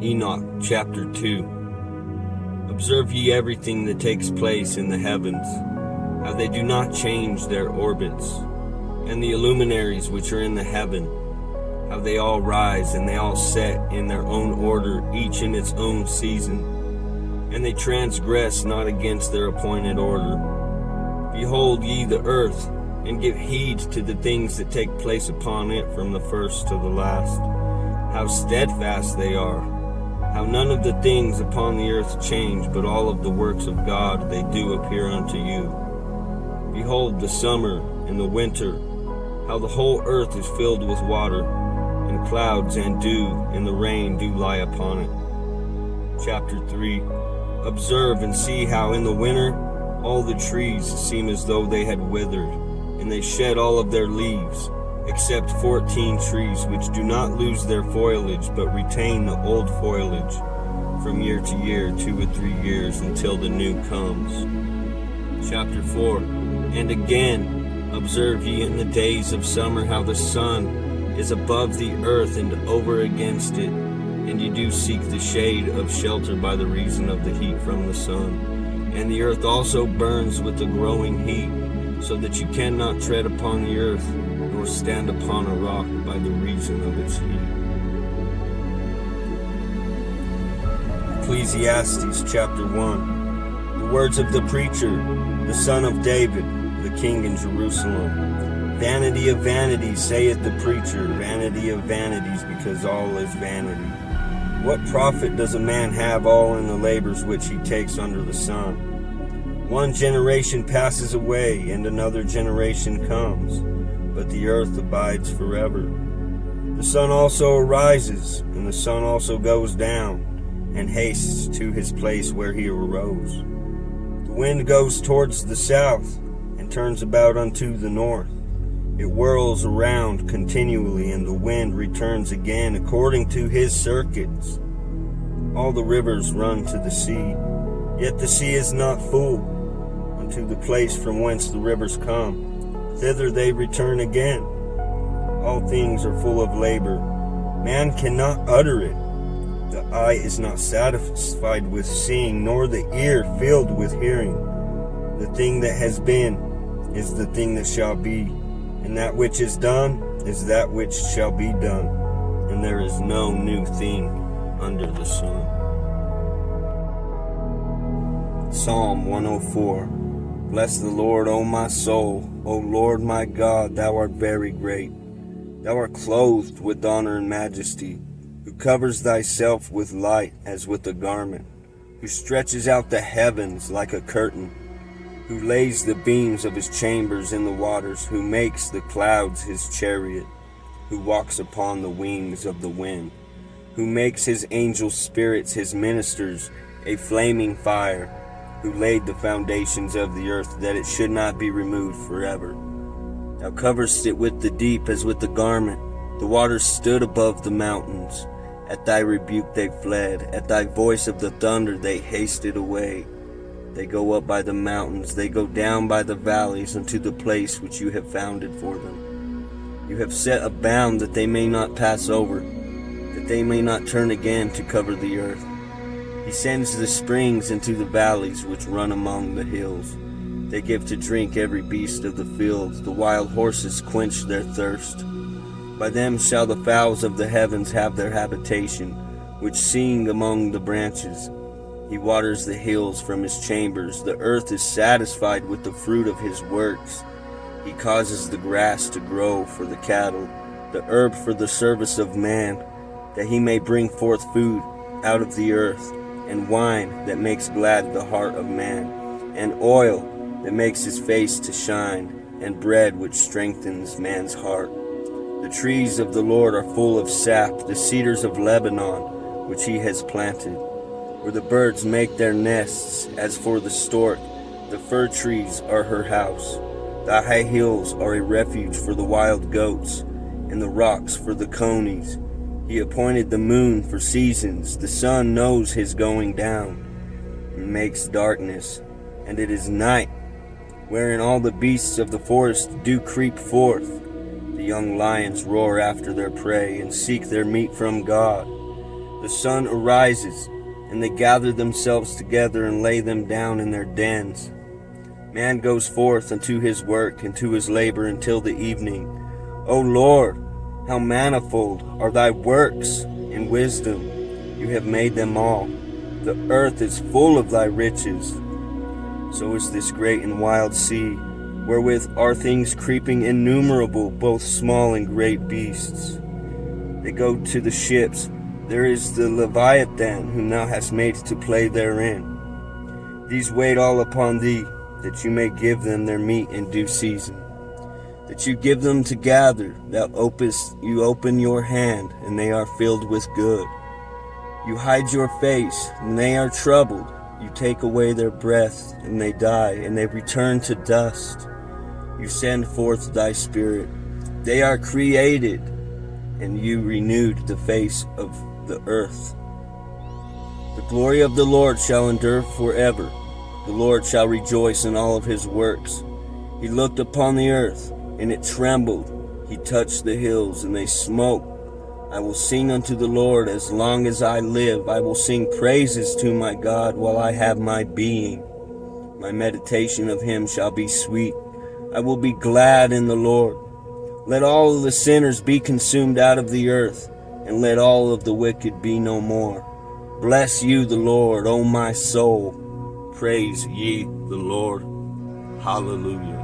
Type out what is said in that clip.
Enoch chapter 2. Observe ye everything that takes place in the heavens, how they do not change their orbits, and the luminaries which are in the heaven, how they all rise and they all set in their own order, each in its own season, and they transgress not against their appointed order. Behold ye the earth, and give heed to the things that take place upon it from the first to the last, how steadfast they are, how none of the things upon the earth change, but all of the works of God they do appear unto you. Behold the summer and the winter, how the whole earth is filled with water, and clouds and dew and the rain do lie upon it. Chapter 3. Observe and see how in the winter all the trees seem as though they had withered, and they shed all of their leaves, except 14 trees which do not lose their foliage, but retain the old foliage from year to year, 2 or 3 years, until the new comes. Chapter 4. And again, observe ye in the days of summer how the sun is above the earth and over against it, and ye do seek the shade of shelter by the reason of the heat from the sun. And the earth also burns with the growing heat, so that you cannot tread upon the earth, nor stand upon a rock by the reason of its heat. Ecclesiastes chapter 1. The words of the preacher, the son of David, the king in Jerusalem. Vanity of vanities, saith the preacher, vanity of vanities, because all is vanity. What profit does a man have all in the labors which he takes under the sun? One generation passes away, and another generation comes, but the earth abides forever. The sun also arises, and the sun also goes down, and hastes to his place where he arose. The wind goes towards the south, and turns about unto the north. It whirls around continually, and the wind returns again according to his circuits. All the rivers run to the sea, yet the sea is not full. Unto the place from whence the rivers come, thither they return again. All things are full of labor. Man cannot utter it. The eye is not satisfied with seeing, nor the ear filled with hearing. The thing that has been is the thing that shall be, and that which is done is that which shall be done, and there is no new thing under the sun. Psalm 104. Bless the Lord, O my soul. O Lord my God, thou art very great. Thou art clothed with honor and majesty, who covers thyself with light as with a garment, who stretches out the heavens like a curtain, who lays the beams of his chambers in the waters, who makes the clouds his chariot, who walks upon the wings of the wind, who makes his angel spirits his ministers, a flaming fire, who laid the foundations of the earth, that it should not be removed forever. Thou coverest it with the deep as with a garment. The waters stood above the mountains. At thy rebuke they fled. At thy voice of the thunder they hasted away. They go up by the mountains, they go down by the valleys, unto the place which you have founded for them. You have set a bound that they may not pass over, that they may not turn again to cover the earth. He sends the springs into the valleys which run among the hills. They give to drink every beast of the field. The wild horses quench their thirst. By them shall the fowls of the heavens have their habitation, which sing among the branches. He waters the hills from his chambers. The earth is satisfied with the fruit of his works. He causes the grass to grow for the cattle, the herb for the service of man, that he may bring forth food out of the earth, and wine that makes glad the heart of man, and oil that makes his face to shine, and bread which strengthens man's heart. The trees of the Lord are full of sap, the cedars of Lebanon, which he has planted, where the birds make their nests, as for the stork. The fir trees are her house. The high hills are a refuge for the wild goats, and the rocks for the conies. He appointed the moon for seasons. The sun knows his going down, and makes darkness, and it is night, wherein all the beasts of the forest do creep forth. The young lions roar after their prey, and seek their meat from God. The sun arises, and they gather themselves together and lay them down in their dens. Man goes forth unto his work and to his labor until the evening. O Lord, how manifold are thy works in wisdom. You have made them all. The earth is full of thy riches. So is this great and wild sea, wherewith are things creeping innumerable, both small and great beasts. They go to the ships. There is the Leviathan, whom thou hast made to play therein. These wait all upon thee, that you may give them their meat in due season. That you give them to gather, you open your hand, and they are filled with good. You hide your face, and they are troubled. You take away their breath, and they die, and they return to dust. You send forth thy spirit. They are created, and you renewed the face of the earth. The glory of the Lord shall endure forever. The Lord shall rejoice in all of his works. He looked upon the earth, and it trembled. He touched the hills, and they smote. I will sing unto the Lord as long as I live. I will sing praises to my God while I have my being. My meditation of him shall be sweet. I will be glad in the Lord. Let all of the sinners be consumed out of the earth, and let all of the wicked be no more. Bless you the Lord, O my soul. Praise ye the Lord. Hallelujah.